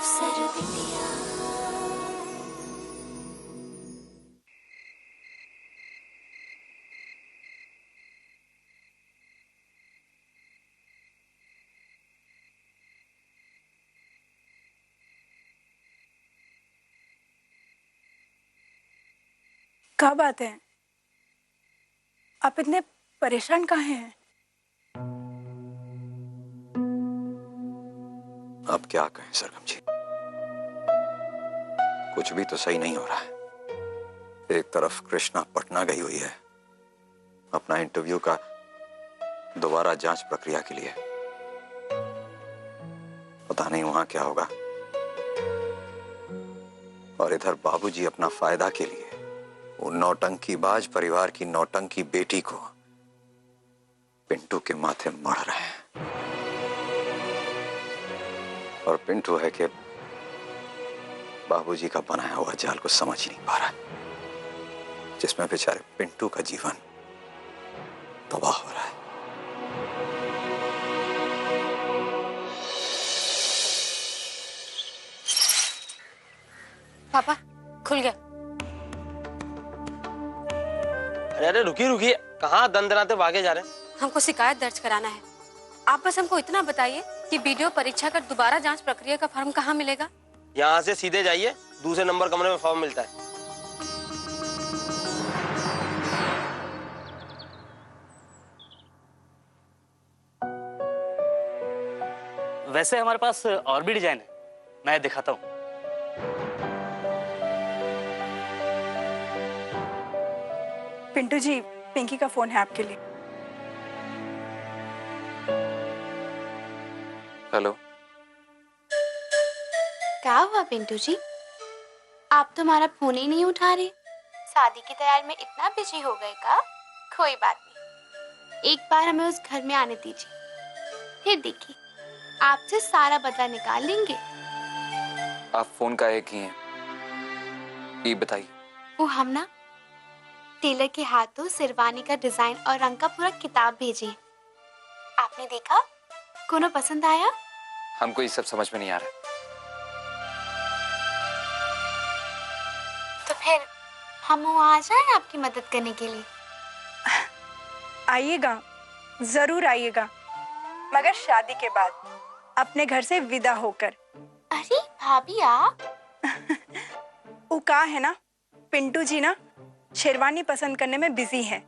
क्या बात है, आप इतने परेशान काहे हैं? अब क्या कहें सरगम जी, कुछ भी तो सही नहीं हो रहा है। एक तरफ कृष्णा पटना गई हुई है अपना इंटरव्यू का दोबारा जांच प्रक्रिया के लिए, पता नहीं वहां क्या होगा। और इधर बाबूजी अपना फायदा के लिए वो नौटंकीबाज परिवार की नौटंकी बेटी को पिंटू के माथे मढ़ रहे हैं। और पिंटू है कि बाबूजी का बनाया हुआ जाल को समझ ही नहीं पा रहा, जिसमें बेचारे पिंटू का जीवन तबाह हो रहा है। पापा खुल गया। अरे रुकिए रुकिए, कहाँ दंदनाते भागे जा रहे हैं? हमको शिकायत दर्ज कराना है। आप बस हमको इतना बताइए कि वीडियो परीक्षा का दोबारा जांच प्रक्रिया का फॉर्म कहाँ मिलेगा? यहाँ से सीधे जाइए, दूसरे नंबर कमरे में फॉर्म मिलता है। वैसे हमारे पास और भी डिजाइन है, मैं दिखाता हूँ। पिंटू जी, पिंकी का फोन है आपके लिए। हेलो, क्या हुआ पिंटू जी? आप तो हमारा फोन ही नहीं उठा रहे। शादी की तैयारी में इतना बिजी हो गए का? कोई बात नहीं, एक बार हमें उस घर में आने दीजिए, फिर देखिए आपसे सारा बदला निकाल लेंगे। आप फोन का एक ही हैं, ये बताइए। वो हम ना टेलर के हाथों शेरवानी का डिजाइन और रंग का पूरा किताब भेजे। आपने देखा? कोनो पसंद आया? हमको ये सब समझ में नहीं आ रहा। तो फिर हम वहाँ आ जाएं आपकी मदद करने के लिए। आइएगा, जरूर आइएगा, मगर शादी के बाद, अपने घर से विदा होकर। अरे भाभी आप वो का है ना, पिंटू जी ना शेरवानी पसंद करने में बिजी हैं।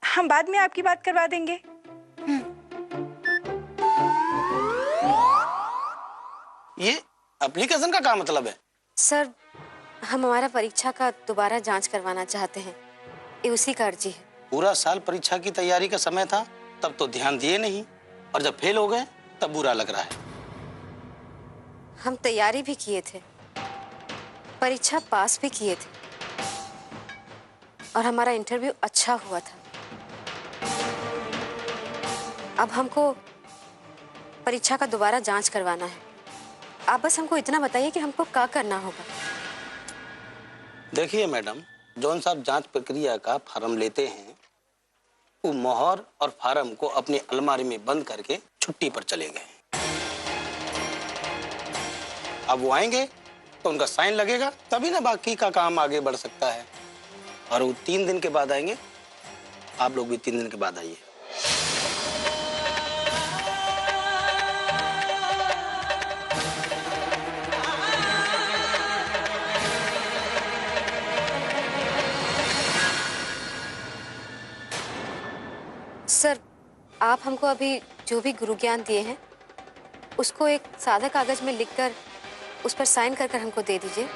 हम बाद में आपकी बात करवा देंगे। ये एप्लीकेशन का क्या मतलब है? सर, हम हमारा परीक्षा का दोबारा जांच करवाना चाहते हैं, ये उसी का अर्जी है। पूरा साल परीक्षा की तैयारी का समय था, तब तो ध्यान दिए नहीं, और जब फेल हो गए तब बुरा लग रहा है। हम तैयारी भी किए थे, परीक्षा पास भी किए थे, और हमारा इंटरव्यू अच्छा हुआ था। अब हमको परीक्षा का दोबारा जांच करवाना है। आप बस हमको इतना बताइए कि हमको क्या करना होगा। देखिए मैडम, जौन साहब जांच प्रक्रिया का फार्म लेते हैं, वो मोहर और फार्म को अपनी अलमारी में बंद करके छुट्टी पर चले गए। अब वो आएंगे तो उनका साइन लगेगा, तभी ना बाकी का काम आगे बढ़ सकता है। और वो 3 दिन के बाद आएंगे, आप लोग भी 3 दिन के बाद आइए। सर, आप हमको अभी जो भी गुरु ज्ञान दिए हैं उसको एक सादा कागज में लिखकर उस पर साइन कर हमको दे दीजिए।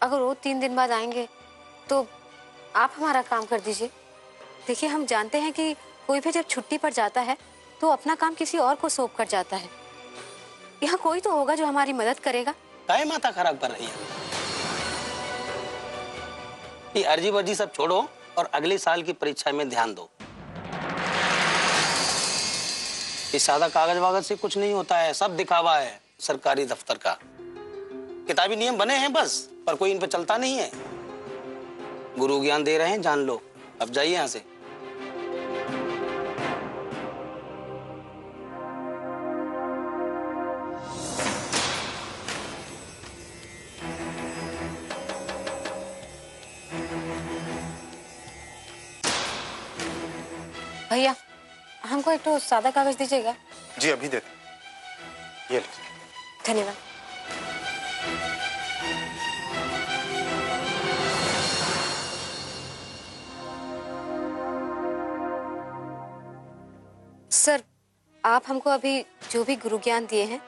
अगर वो 3 दिन बाद आएंगे तो आप हमारा काम कर दीजिए। देखिए, हम जानते हैं कि कोई भी जब छुट्टी पर जाता है तो अपना काम किसी और को सौंप कर जाता है। यहाँ कोई तो होगा जो हमारी मदद करेगा। काहे माथा खराब कर रही है? ये अर्जी वर्जी सब छोड़ो और अगले साल की परीक्षा में ध्यान दो। ये सादा कागज वागज से कुछ नहीं होता है, सब दिखावा है सरकारी दफ्तर का। किताबी नियम बने हैं बस, पर कोई इन पे चलता नहीं है। गुरु ज्ञान दे रहे हैं, जान लो। अब जाइए यहाँ से। भैया हमको एक तो सादा कागज दीजिएगा। जी अभी देते। ये लीजिए। धन्यवाद। सर, आप हमको अभी जो भी गुरु ज्ञान दिए हैं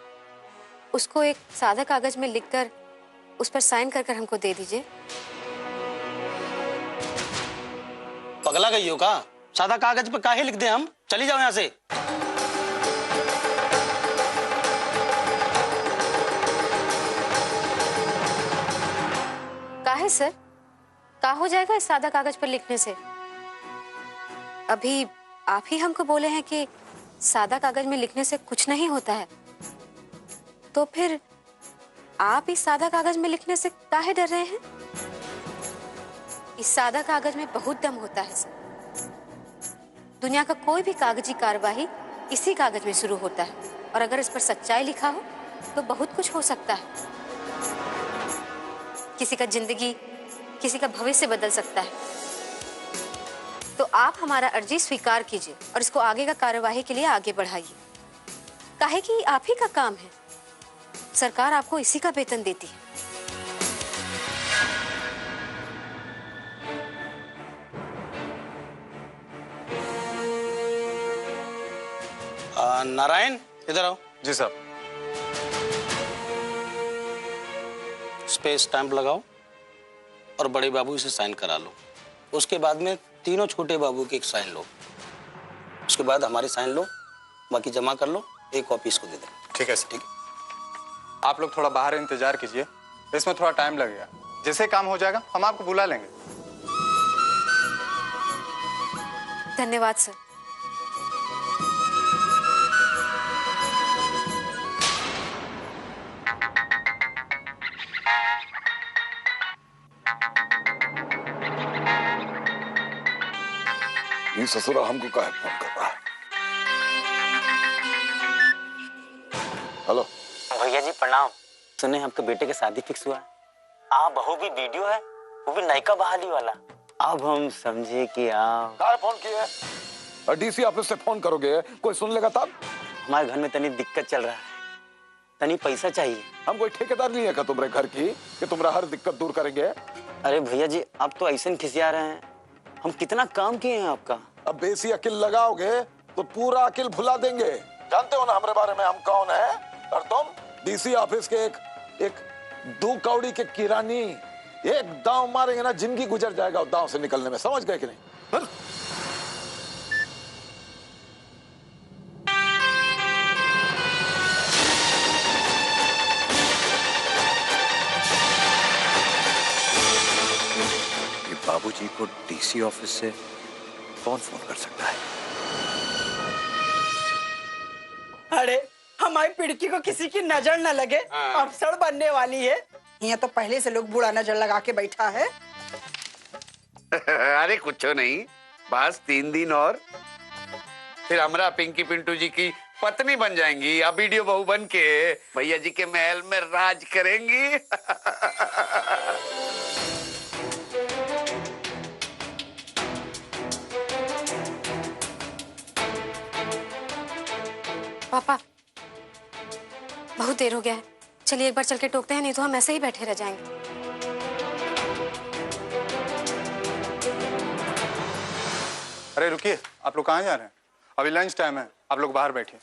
उसको एक सादा कागज में लिखकर उस पर साइन कर हमको दे दीजिए। पगला गई हो का? सादा कागज पे काहे लिख दे हम? चली जाओ यहाँ से। काहे सर? का हो जाएगा इस सादा कागज पर लिखने से? अभी आप ही हमको बोले हैं कि सादा कागज में लिखने से कुछ नहीं होता है, तो फिर आप इस सादा कागज में लिखने से काहे डर रहे हैं? इस सादा कागज में बहुत दम होता है सर। दुनिया का कोई भी कागजी कार्यवाही इसी कागज में शुरू होता है, और अगर इस पर सच्चाई लिखा हो तो बहुत कुछ हो सकता है। किसी का जिंदगी, किसी का भविष्य बदल सकता है। तो आप हमारा अर्जी स्वीकार कीजिए और इसको आगे का कार्यवाही के लिए आगे बढ़ाइए। काहे कि आप ही का काम है, सरकार आपको इसी का वेतन देती है। नारायण, इधर आओ। जी साहब। इस पे स्टैंप लगाओ और बड़े बाबू से साइन करा लो। उसके बाद में तीनों छोटे बाबू के एक साइन लो। उसके बाद हमारे साइन लो, बाकी जमा कर लो, एक कॉपी इसको दे दे। ठीक है सर। ठीक है, आप लोग थोड़ा बाहर इंतजार कीजिए, इसमें थोड़ा टाइम लगेगा। जैसे काम हो जाएगा हम आपको बुला लेंगे। धन्यवाद सर। ये ससुरा हमको काहे फोन कर रहा है? हेलो भैया जी प्रणाम। सुने आपके बेटे की शादी फिक्स हुआ है। आप बहू भी वीडियो है, वो भी नयका बहाली वाला। अब हम समझे कि आप काहे फोन किए? डीसी ऑफिस से फोन करोगे, कोई सुन लेगा तब? हमारे घर में तनी दिक्कत चल रहा है, तनी पैसा चाहिए। हम कोई ठेकेदार नहीं है क्या तुम्हारे घर की कि तुम्हारा हर दिक्कत दूर करेंगे? अरे भैया जी आप तो ऐसे खिसिया रहे हैं, हम कितना काम किए हैं आपका। अब बेसी अकिल लगाओगे तो पूरा अकिल भुला देंगे। जानते हो ना हमारे बारे में हम कौन है? और तुम डीसी ऑफिस के एक 2 कौड़ी के किरानी। एक दांव मारेंगे ना, जिंदगी गुजर जाएगा उस दांव से निकलने में। समझ गए कि नहीं? बाबूजी को डीसी ऑफिस से कौन फोन कर सकता है? अरे हमारी पिड़की को किसी की नजर न लगे, अफसर बनने वाली है। यहाँ तो पहले से लोग बुरा नजर लगा के बैठा है। अरे कुछ नहीं, बस 3 दिन और फिर हमरा पिंकी पिंटू जी की पत्नी बन जाएंगी। अब वीडियो बहू बन के भैया जी के महल में राज करेंगी। पापा बहुत देर हो गया है, चलिए एक बार चल के टोकते हैं, नहीं तो हम ऐसे ही बैठे रह जाएंगे। अरे रुकिए, आप लोग कहाँ जा रहे हैं? अभी लंच टाइम है, आप लोग बाहर बैठिए।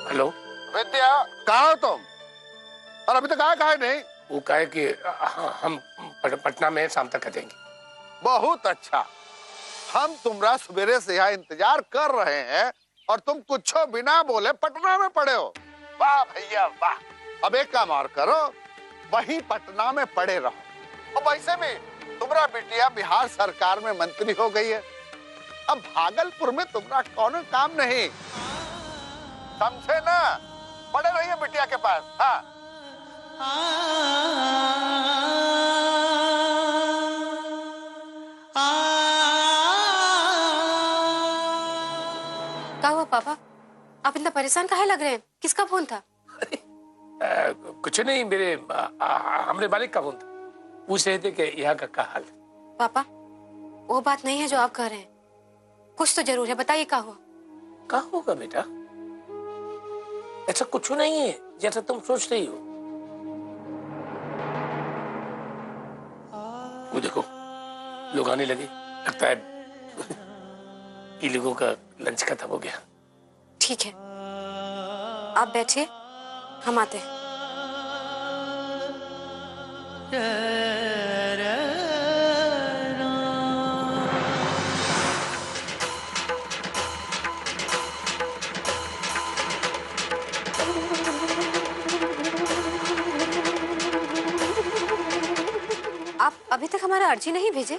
हेलो विद्या, कहाँ हो तुम? और अभी तक आए काहे नहीं? वो कहे कि हम पटना में शाम तक आ जाएंगे। बहुत अच्छा। हम तुम्हारा सवेरे से यहाँ इंतजार कर रहे हैं और तुम कुछ बिना बोले पटना में पड़े हो। वाह भैया वाह। अब एक काम और करो, वहीं पटना में पड़े रहो। और वैसे भी तुम्हारा बिटिया बिहार सरकार में मंत्री हो गई है। अब भागलपुर में तुम्हारा कौन काम नहीं, समझे ना? पड़े रहिए बिटिया के पास। हाँ क्या हुआ पापा, आप इतना परेशान काहे लग रहे हैं? किसका फोन था? कुछ नहीं, मेरे हमारे मालिक का फोन था। पूछ रहे थे कि यहाँ का क्या हाल है। पापा वो बात नहीं है जो आप कह रहे हैं, कुछ तो जरूर है, बताइए क्या हुआ? क्या होगा बेटा? ऐसा कुछ नहीं है जैसा तुम सोच रही हो। वो देखो लोग आने लगे, लगता है कि लोगों का लंच खत्म हो गया। ठीक है आप बैठिए, हम आते हैं। आप अभी तक हमारा अर्जी नहीं भेजे?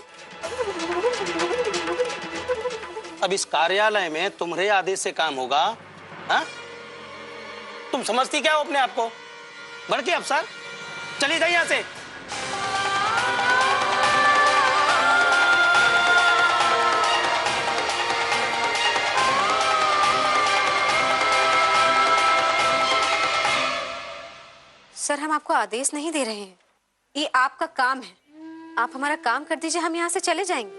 अब इस कार्यालय में तुम्हारे आदेश से काम होगा? हाँ? तुम समझती क्या हो अपने आप को? बड़के अफसर, चली गई यहाँ से। सर हम आपको आदेश नहीं दे रहे हैं, ये आपका काम है। आप हमारा काम कर दीजिए, हम यहाँ से चले जाएंगे।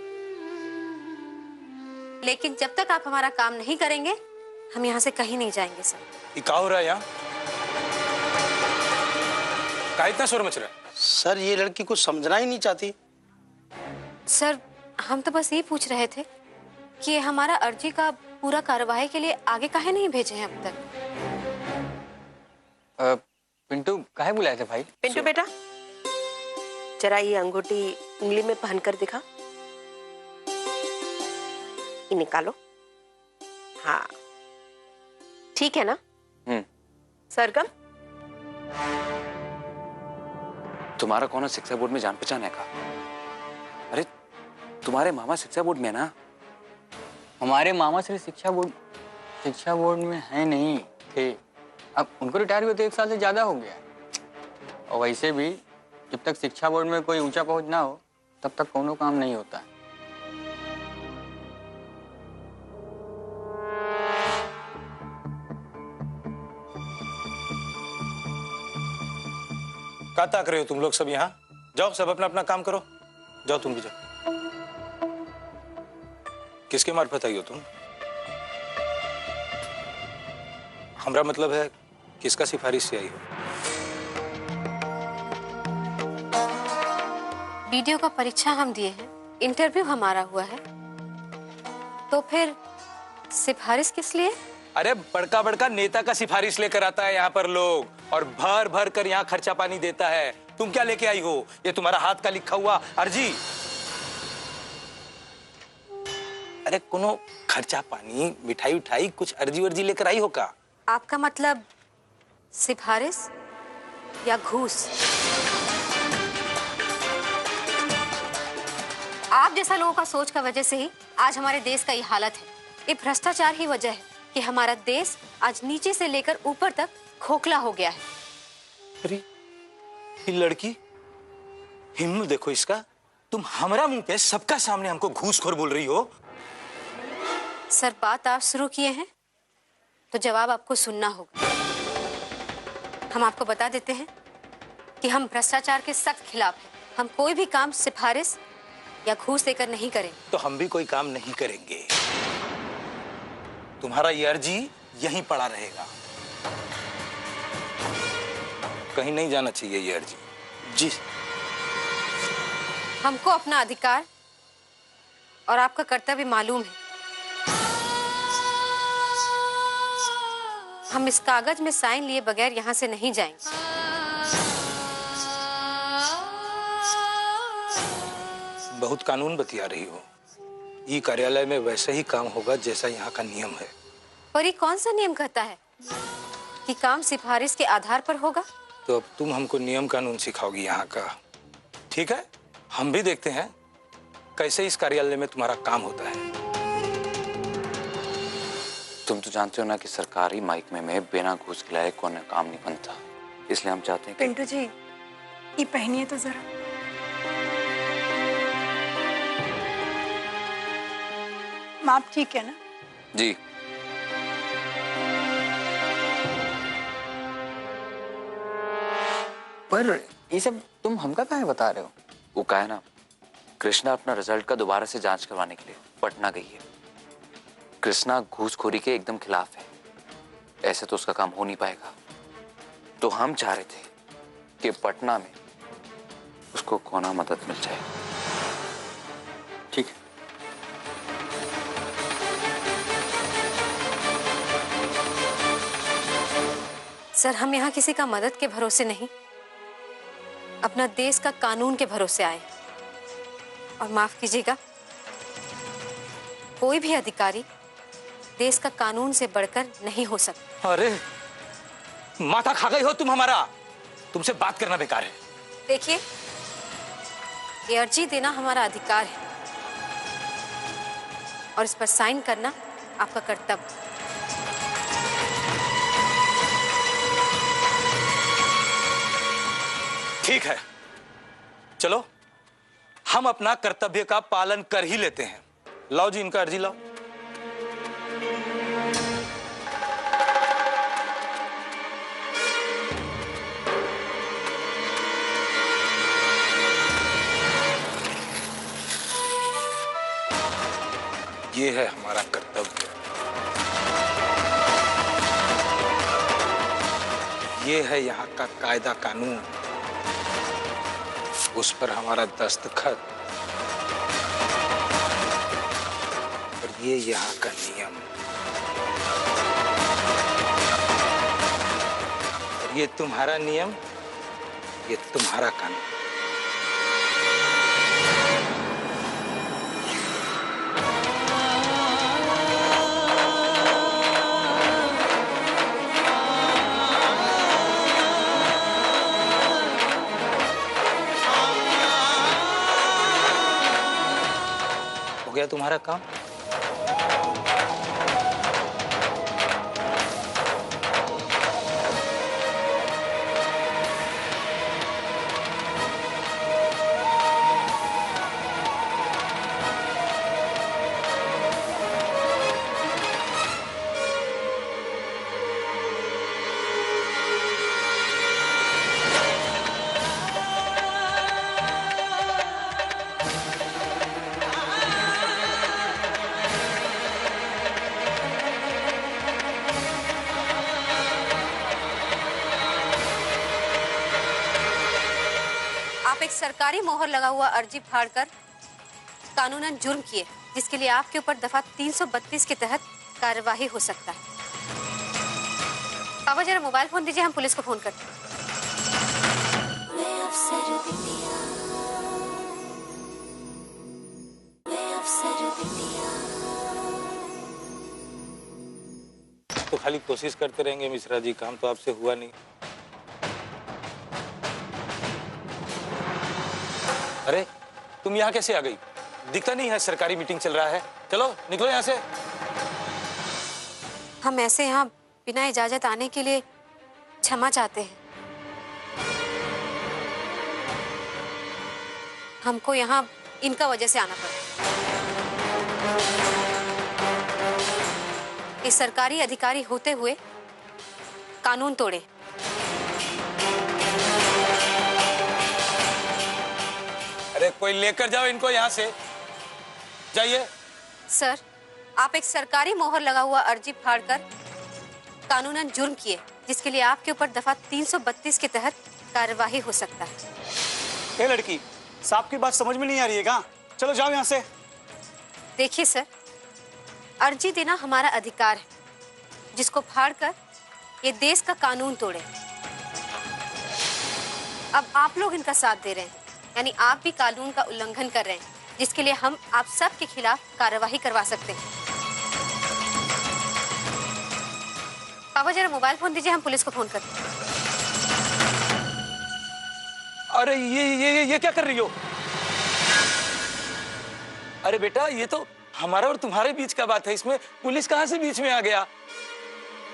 लेकिन जब तक आप हमारा काम नहीं करेंगे हम यहाँ से कहीं नहीं जाएंगे। सर ये क्या हो रहा है यहाँ? क्या इतना शोर मच रहा है? सर ये लड़की कुछ समझना ही नहीं चाहती। सर हम तो बस ये पूछ रहे थे कि हमारा अर्जी का पूरा कार्यवाही के लिए आगे काहे नहीं भेजे हैं अब तक? पिंटू काहे बुलाए थे भाई? पिंटू बेटा जरा ये अंगूठी उंगली में पहनकर दिखा। ये निकालो। हाँ ठीक है ना? सरगम तुम्हारा कौन शिक्षा बोर्ड में जान पहचान है का? अरे तुम्हारे मामा शिक्षा बोर्ड में ना? हमारे मामा श्री शिक्षा बोर्ड में है नहीं थे। अब उनको रिटायर हुए तो 1 साल से ज्यादा हो गया। और वैसे भी जब तक शिक्षा बोर्ड में कोई ऊंचा पहुंच ना हो तब तक कोनो काम नहीं होता है। क्या ताक रहे हो तुम लोग सब यहाँ? जाओ सब अपना अपना काम करो। जाओ तुम भी जाओ। किसके मार्फत आई हो तुम? हमारा मतलब है किसका सिफारिश से आई हो? वीडियो का परीक्षा हम दिए हैं, इंटरव्यू हमारा हुआ है, तो फिर सिफारिश किस लिए? अरे बड़का बड़का नेता का सिफारिश लेकर आता है यहाँ पर लोग, और भर भर कर यहाँ खर्चा पानी देता है। तुम क्या लेके आई हो? ये तुम्हारा हाथ का लिखा हुआ अर्जी? अरे कोनो खर्चा पानी मिठाई उठाई कुछ अर्जी वर्जी लेकर आई हो का? आपका मतलब सिफारिश या घूस? आप जैसा लोगों का सोच का वजह से ही आज हमारे देश का ये हालत है। ये भ्रष्टाचार ही वजह है कि हमारा देश आज नीचे से लेकर ऊपर तक खोखला हो गया है। अरे ये लड़की, हिम्मत देखो इसका। तुम हमारा मुंह पे सबका सामने हमको घूसखोर बोल रही हो। सर बात आप शुरू किए हैं तो जवाब आपको सुनना होगा। हम आपको बता देते हैं कि हम भ्रष्टाचार के सख्त खिलाफ हैं। हम कोई भी काम सिफारिश या घूस देकर नहीं करेंगे। तो हम भी कोई काम नहीं करेंगे। तुम्हारा ये अर्जी यहीं पड़ा रहेगा, कहीं नहीं जाना चाहिए ये अर्जी। जी हमको अपना अधिकार और आपका कर्तव्य मालूम है। हम इस कागज में साइन लिए बगैर यहाँ से नहीं जाएंगे। बहुत कानून बतिया रही हो। ये कार्यालय में वैसे ही काम होगा जैसा यहाँ का नियम है। पर ये कौन सा नियम कहता है कि काम सिफारिश के आधार पर होगा? तो अब तुम हमको नियम कानून सिखाओगी यहाँ का। ठीक है, हम भी देखते हैं कैसे इस कार्यालय में तुम्हारा काम होता है। तुम तो जानते हो ना कि सरकारी महकमे में बिना घूस खिलाए कोई काम नहीं बनता, इसलिए हम चाहते हैं कि... पिंटू जी, ये पहनिए तो जरा। माप ठीक है ना? जी। पर ये सब तुम हमका काहे बता रहे हो? वो का है ना, कृष्णा अपना रिजल्ट का दोबारा से जांच करवाने के लिए पटना गई है। कृष्णा घूसखोरी के एकदम खिलाफ है, ऐसे तो उसका काम हो नहीं पाएगा। तो हम चाह रहे थे कि पटना में उसको कोना मदद मिल जाए। ठीक है। सर, हम यहाँ किसी का मदद के भरोसे नहीं, अपना देश का कानून के भरोसे आए। और माफ कीजिएगा, कोई भी अधिकारी देश का कानून से बढ़कर नहीं हो सकता। अरे माथा खा गई हो तुम हमारा, तुमसे बात करना बेकार है। देखिए, ये अर्जी देना हमारा अधिकार है और इस पर साइन करना आपका कर्तव्य। ठीक है, चलो हम अपना कर्तव्य का पालन कर ही लेते हैं। लाओ जी, इनका अर्जी लाओ। ये है हमारा कर्तव्य, ये है यहाँ का कायदा कानून, उस पर हमारा दस्तखत, और ये यहाँ का नियम। और ये तुम्हारा नियम, ये तुम्हारा कानून। हो गया तुम्हारा काम? आप एक सरकारी मोहर लगा हुआ अर्जी फाड़कर कानूनन जुर्म किए, जिसके लिए आपके ऊपर दफा 332 के तहत कार्यवाही हो सकता है। पापा, जरा मोबाइल फोन दीजिए, हम पुलिस को फोन करते हैं। तो खाली कोशिश करते रहेंगे मिश्रा जी, काम तो आपसे हुआ नहीं। अरे तुम यहाँ कैसे आ गई? दिखता नहीं है सरकारी मीटिंग चल रहा है। चलो निकलो यहाँ से। हम ऐसे यहाँ बिना इजाजत आने के लिए क्षमा चाहते हैं। हमको यहाँ इनका वजह से आना पड़ा। इस सरकारी अधिकारी होते हुए कानून तोड़े। अरे कोई लेकर जाओ इनको यहाँ से, जाइए। सर, आप एक सरकारी मोहर लगा हुआ अर्जी फाड़कर कानूनन जुर्म किए, जिसके लिए आपके ऊपर दफा 332 के तहत कार्यवाही हो सकता है। ए लड़की, साहब की बात समझ में नहीं आ रही है क्या? चलो जाओ यहाँ से। देखिए सर, अर्जी देना हमारा अधिकार है, जिसको फाड़कर ये देश का कानून तोड़े। अब आप लोग इनका साथ दे रहे हैं, यानी आप भी कानून का उल्लंघन कर रहे हैं, जिसके लिए हम आप सब के खिलाफ कार्यवाही करवा सकते हैं। पापा जरा मोबाइल फोन दीजिए, हम पुलिस को फोन करते हैं। अरे ये क्या कर रही हो? अरे बेटा, ये तो हमारा और तुम्हारे बीच का बात है, इसमें पुलिस कहां से बीच में आ गया?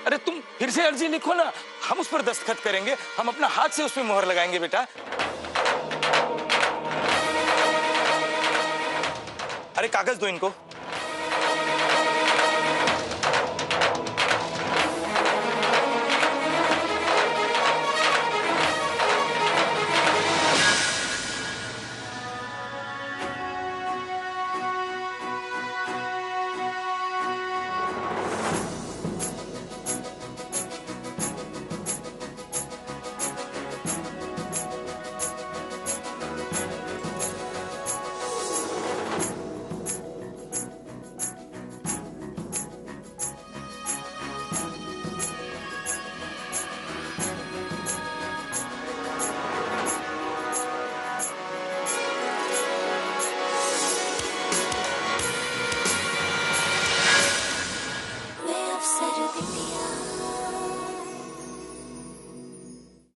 अरे तुम फिर से अर्जी लिखो ना, हम उस पर दस्तखत करेंगे, हम अपना हाथ से उस पर मोहर लगाएंगे बेटा। अरे कागज दो इनको।